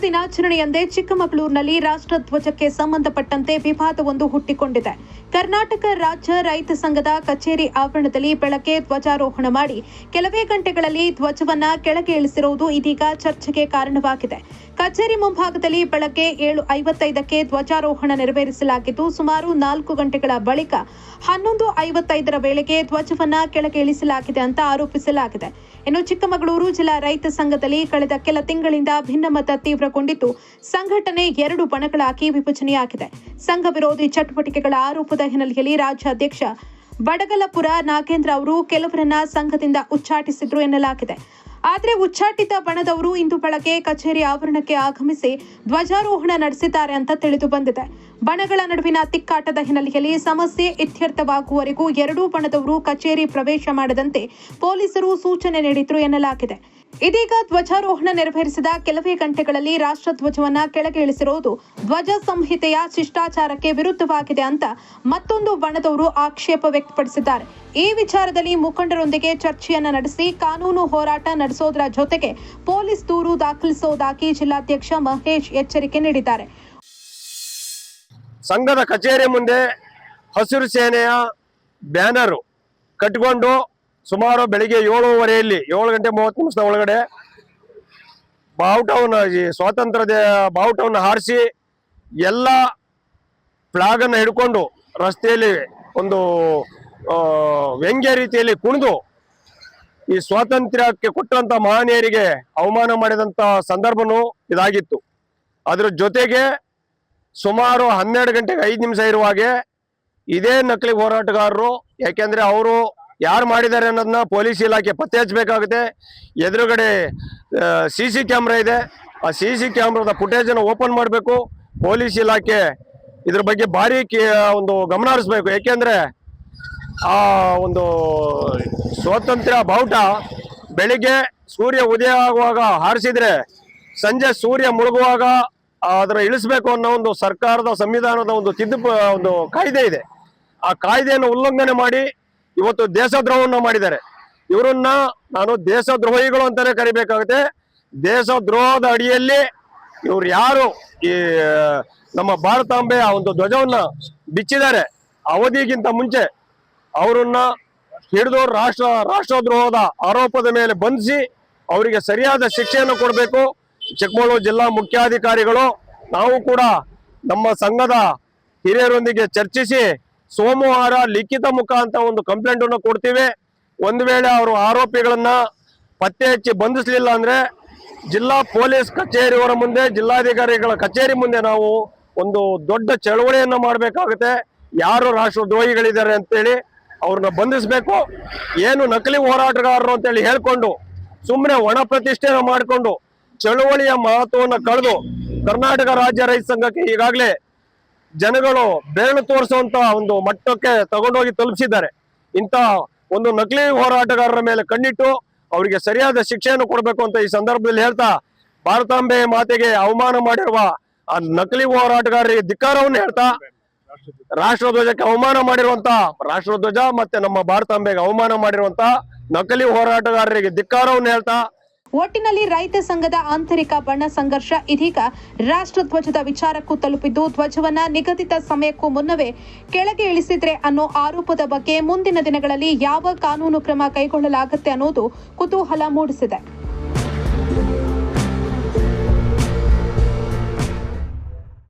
ದಿನಾಚರಣೆಯಂದೇ ಚಿಕ್ಕಮಗಳೂರಿನಲ್ಲಿ ರಾಷ್ಟ್ರಧ್ವಜಕ್ಕೆ ಸಂಬಂಧಪಟ್ಟಂತೆ ವಿವಾದವೊಂದು ಹುಟ್ಟಿಕೊಂಡಿದೆ. ಕರ್ನಾಟಕ ರಾಜ್ಯ ರೈತ ಸಂಘದ ಕಚೇರಿ ಆವರಣದಲ್ಲಿ ಬೆಳಗ್ಗೆ ಧ್ವಜಾರೋಹಣ ಮಾಡಿ ಕೆಲವೇ ಗಂಟೆಗಳಲ್ಲಿ ಧ್ವಜವನ್ನ ಕೆಳಗೆ ಇಳಿಸಿರುವುದು ಇದೀಗ ಚರ್ಚೆಗೆ ಕಾರಣವಾಗಿದೆ. ಕಚೇರಿ ಮುಂಭಾಗದಲ್ಲಿ ಬೆಳಗ್ಗೆ 7:55ಕ್ಕೆ ಧ್ವಜಾರೋಹಣ ನೆರವೇರಿಸಲಾಗಿದ್ದು, ಸುಮಾರು 4 ಗಂಟೆಗಳ ಬಳಿಕ 11:55ರ ವೇಳೆಗೆ ಧ್ವಜವನ್ನ ಕೆಳಗೆ ಇಳಿಸಲಾಗಿದೆ ಅಂತ ಆರೋಪಿಸಲಾಗಿದೆ. ಇನ್ನು ಚಿಕ್ಕಮಗಳೂರು ಜಿಲ್ಲಾ ರೈತ ಸಂಘದಲ್ಲಿ ಕಳೆದ ಕೆಲ ತಿಂಗಳಿಂದ ಭಿನ್ನಮತ ತೀವ್ರಗೊಂಡಿದ್ದು, ಸಂಘಟನೆ 2 ಬಣಗಳಾಗಿ ವಿಭಜನೆಯಾಗಿದೆ. ಸಂಘ ವಿರೋಧಿ ಚಟುವಟಿಕೆಗಳ ಆರೋಪದ ಹಿನ್ನೆಲೆಯಲ್ಲಿ ರಾಜ್ಯಾಧ್ಯಕ್ಷ ಬಡಗಲಪುರ ನಾಗೇಂದ್ರ ಅವರು ಕೆಲವರನ್ನ ಸಂಘದಿಂದ ಉಚ್ಚಾಟಿಸಿದ್ರು ಎನ್ನಲಾಗಿದೆ. ಆದರೆ ಉಚ್ಚಾಟಿತ ಬಣದವರು ಇಂದು ಬೆಳಗ್ಗೆ ಕಚೇರಿ ಆವರಣಕ್ಕೆ ಆಗಮಿಸಿ ಧ್ವಜಾರೋಹಣ ನಡೆಸಿದ್ದಾರೆ ಅಂತ ತಿಳಿದು ಬಂದಿದೆ. ಬಣಗಳ ನಡುವಿನ ತಿಕ್ಕಾಟದ ಹಿನ್ನೆಲೆಯಲ್ಲಿ ಸಮಸ್ಯೆ ಇತ್ಯರ್ಥವಾಗುವವರೆಗೂ 2 ಬಣದವರು ಕಚೇರಿ ಪ್ರವೇಶ ಮಾಡದಂತೆ ಪೊಲೀಸರು ಸೂಚನೆ ನೀಡಿದ್ರು ಎನ್ನಲಾಗಿದೆ. ಇದೀಗ ಧ್ವಜಾರೋಹಣ ನೆರವೇರಿಸಿದ ಕೆಲವೇ ಗಂಟೆಗಳಲ್ಲಿ ರಾಷ್ಟ್ರಧ್ವಜವನ್ನ ಕೆಳಗೆ ಇಳಿಸಿರುವುದು ಧ್ವಜ ಸಂಹಿತೆಯ ಶಿಷ್ಟಾಚಾರಕ್ಕೆ ವಿರುದ್ಧವಾಗಿದೆ ಅಂತ ಮತ್ತೊಂದು ಬಣದವರು ಆಕ್ಷೇಪ ವ್ಯಕ್ತಪಡಿಸಿದ್ದಾರೆ. ಈ ವಿಚಾರದಲ್ಲಿ ಮುಖಂಡರೊಂದಿಗೆ ಚರ್ಚೆಯನ್ನ ನಡೆಸಿ ಕಾನೂನು ಹೋರಾಟ ನಡೆಸೋದರ ಜೊತೆಗೆ ಪೊಲೀಸ್ ದೂರು ದಾಖಲಿಸುವುದಾಗಿ ಜಿಲ್ಲಾಧ್ಯಕ್ಷ ಮಹೇಶ್ ಎಚ್ಚರಿಕೆ ನೀಡಿದ್ದಾರೆ. ಸಂಘದ ಕಚೇರಿ ಮುಂದೆ ಹಸಿರು ಸೇನೆಯ ಬ್ಯಾನರ್ ಕಟ್ಟಿಕೊಂಡು ಸುಮಾರು ಬೆಳಿಗ್ಗೆ 7:30 7 ಗಂಟೆ 30 ನಿಮಿಷದ ಒಳಗಡೆ ಬಾವುಟವನ್ನು ಸ್ವಾತಂತ್ರ್ಯದ ಬಾವುಟವನ್ನು ಹಾರಿಸಿ ಎಲ್ಲ ಫ್ಲಾಗ್ ಅನ್ನು ಹಿಡ್ಕೊಂಡು ರಸ್ತೆಯಲ್ಲಿ ಒಂದು ವ್ಯಂಗ್ಯ ರೀತಿಯಲ್ಲಿ ಕುಣಿದು ಈ ಸ್ವಾತಂತ್ರ್ಯಕ್ಕೆ ಕೊಟ್ಟಂತ ಮಹನೀಯರಿಗೆ ಅವಮಾನ ಮಾಡಿದಂತ ಸಂದರ್ಭನೂ ಇದಾಗಿತ್ತು. ಅದರ ಜೊತೆಗೆ ಸುಮಾರು 12 ಗಂಟೆಗೆ 5 ನಿಮಿಷ ಇರುವಾಗೆ ಇದೇ ನಕಲಿ ಹೋರಾಟಗಾರರು, ಯಾಕೆಂದ್ರೆ ಅವರು ಯಾರು ಮಾಡಿದ್ದಾರೆ ಅನ್ನೋದನ್ನ ಪೊಲೀಸ್ ಇಲಾಖೆ ಪತ್ತೆ ಹಚ್ಚಬೇಕಾಗುತ್ತೆ. ಎದುರುಗಡೆ CC ಕ್ಯಾಮ್ರಾ ಇದೆ, ಆ CC ಕ್ಯಾಮ್ರಾದ ಫುಟೇಜನ್ನು ಓಪನ್ ಮಾಡಬೇಕು. ಪೊಲೀಸ್ ಇಲಾಖೆ ಇದ್ರ ಬಗ್ಗೆ ಭಾರಿ ಒಂದು ಗಮನ ಹರಿಸ್ಬೇಕು. ಯಾಕೆಂದ್ರೆ ಆ ಒಂದು ಸ್ವಾತಂತ್ರ್ಯ ಬಾವುಟ ಬೆಳಿಗ್ಗೆ ಸೂರ್ಯ ಉದಯ ಆಗುವಾಗ ಹಾರಿಸಿದ್ರೆ ಸಂಜೆ ಸೂರ್ಯ ಮುಳುಗುವಾಗ ಅದರ ಇಳಿಸ್ಬೇಕು ಅನ್ನೋ ಒಂದು ಸರ್ಕಾರದ ಸಂವಿಧಾನದ ಒಂದು ಕಾಯ್ದೆ ಇದೆ. ಆ ಕಾಯ್ದೆಯನ್ನು ಉಲ್ಲಂಘನೆ ಮಾಡಿ ಇವತ್ತು ದೇಶದ್ರೋಹವನ್ನ ಮಾಡಿದ್ದಾರೆ. ಇವರನ್ನ ನಾನು ದೇಶದ್ರೋಹಿಗಳು ಅಂತಾನೆ ಕರಿಬೇಕಾಗುತ್ತೆ. ದೇಶದ್ರೋಹದ ಅಡಿಯಲ್ಲಿ ಇವ್ರು ಯಾರು ಈ ನಮ್ಮ ಭಾರತಾಂಬೆಯ ಒಂದು ಧ್ವಜವನ್ನ ಬಿಚ್ಚಿದ್ದಾರೆ, ಅವಧಿಗಿಂತ ಮುಂಚೆ ಅವರನ್ನ ಹಿಡಿದು ರಾಷ್ಟ್ರದ್ರೋಹದ ಆರೋಪದ ಮೇಲೆ ಬಂಧಿಸಿ ಅವರಿಗೆ ಸರಿಯಾದ ಶಿಕ್ಷೆಯನ್ನು ಕೊಡಬೇಕು. ಚಿಕ್ಕಮಗಳೂರು ಜಿಲ್ಲಾ ಮುಖ್ಯಾಧಿಕಾರಿಗಳು ನಾವು ಕೂಡ ನಮ್ಮ ಸಂಘದ ಹಿರಿಯರೊಂದಿಗೆ ಚರ್ಚಿಸಿ ಸೋಮವಾರ ಲಿಖಿತ ಮುಖಾಂತರ ಒಂದು ಕಂಪ್ಲೇಂಟ್ ಅನ್ನು ಕೊಡ್ತೀವಿ. ಒಂದು ವೇಳೆ ಅವರು ಆರೋಪಿಗಳನ್ನ ಪತ್ತೆ ಹಚ್ಚಿ ಬಂಧಿಸಲಿಲ್ಲ ಅಂದ್ರೆ ಜಿಲ್ಲಾ ಪೊಲೀಸ್ ಕಚೇರಿಯವರ ಮುಂದೆ, ಜಿಲ್ಲಾಧಿಕಾರಿಗಳ ಕಚೇರಿ ಮುಂದೆ ನಾವು ಒಂದು ದೊಡ್ಡ ಚಳವಳಿಯನ್ನ ಮಾಡಬೇಕಾಗುತ್ತೆ. ಯಾರು ರಾಷ್ಟ್ರದ್ರೋಹಿಗಳಿದ್ದಾರೆ ಅಂತೇಳಿ ಅವ್ರನ್ನ ಬಂಧಿಸಬೇಕು. ಏನು ನಕಲಿ ಹೋರಾಟಗಾರರು ಅಂತೇಳಿ ಹೇಳ್ಕೊಂಡು ಸುಮ್ಮನೆ ಒಣ ಪ್ರತಿಷ್ಠೆನ ಮಾಡಿಕೊಂಡು ಚಳವಳಿಯ ಮಹತ್ವವನ್ನು ಕಳೆದು ಕರ್ನಾಟಕ ರಾಜ್ಯ ರೈತ ಸಂಘಕ್ಕೆ ಈಗಾಗಲೇ ಜನಗಳು ಬೆರಳು ತೋರಿಸುವಂತ ಒಂದು ಮಟ್ಟಕ್ಕೆ ತಗೊಂಡೋಗಿ ತಲುಪಿಸಿದ್ದಾರೆ. ಇಂಥ ಒಂದು ನಕಲಿ ಹೋರಾಟಗಾರರ ಮೇಲೆ ಕಣ್ಣಿಟ್ಟು ಅವರಿಗೆ ಸರಿಯಾದ ಶಿಕ್ಷೆಯನ್ನು ಕೊಡಬೇಕು ಅಂತ ಈ ಸಂದರ್ಭದಲ್ಲಿ ಹೇಳ್ತಾ, ಭಾರತಾಂಬೆ ಮಾತೆಗೆ ಅವಮಾನ ಮಾಡಿರುವ ಆ ನಕಲಿ ಹೋರಾಟಗಾರರಿಗೆ ಧಿಕ್ಕಾರವನ್ನು ಹೇಳ್ತಾ, ರಾಷ್ಟ್ರಧ್ವಜಕ್ಕೆ ಅವಮಾನ ಮಾಡಿರುವಂತ ರಾಷ್ಟ್ರಧ್ವಜ ಮತ್ತೆ ನಮ್ಮ ಭಾರತಾಂಬೆಗೆ ಅವಮಾನ ಮಾಡಿರುವಂತ ನಕಲಿ ಹೋರಾಟಗಾರರಿಗೆ ಧಿಕ್ಕಾರವನ್ನು ಹೇಳ್ತಾ, ಒಟ್ಟಿನಲ್ಲಿ ರೈತ ಸಂಘದ ಆಂತರಿಕ ಬಣ ಸಂಘರ್ಷ ಇದೀಗ ರಾಷ್ಟ್ರಧ್ವಜದ ವಿಚಾರಕ್ಕೂ ತಲುಪಿದ್ದು, ಧ್ವಜವನ್ನ ನಿಗದಿತ ಸಮಯಕ್ಕೂ ಮುನ್ನವೇ ಕೆಳಗೆ ಇಳಿಸಿದ್ರೆ ಅನ್ನೋ ಆರೋಪದ ಬಗ್ಗೆ ಮುಂದಿನ ದಿನಗಳಲ್ಲಿ ಯಾವ ಕಾನೂನು ಕ್ರಮ ಕೈಗೊಳ್ಳಲಾಗುತ್ತೆ ಅನ್ನೋದು ಕುತೂಹಲ ಮೂಡಿಸಿದೆ.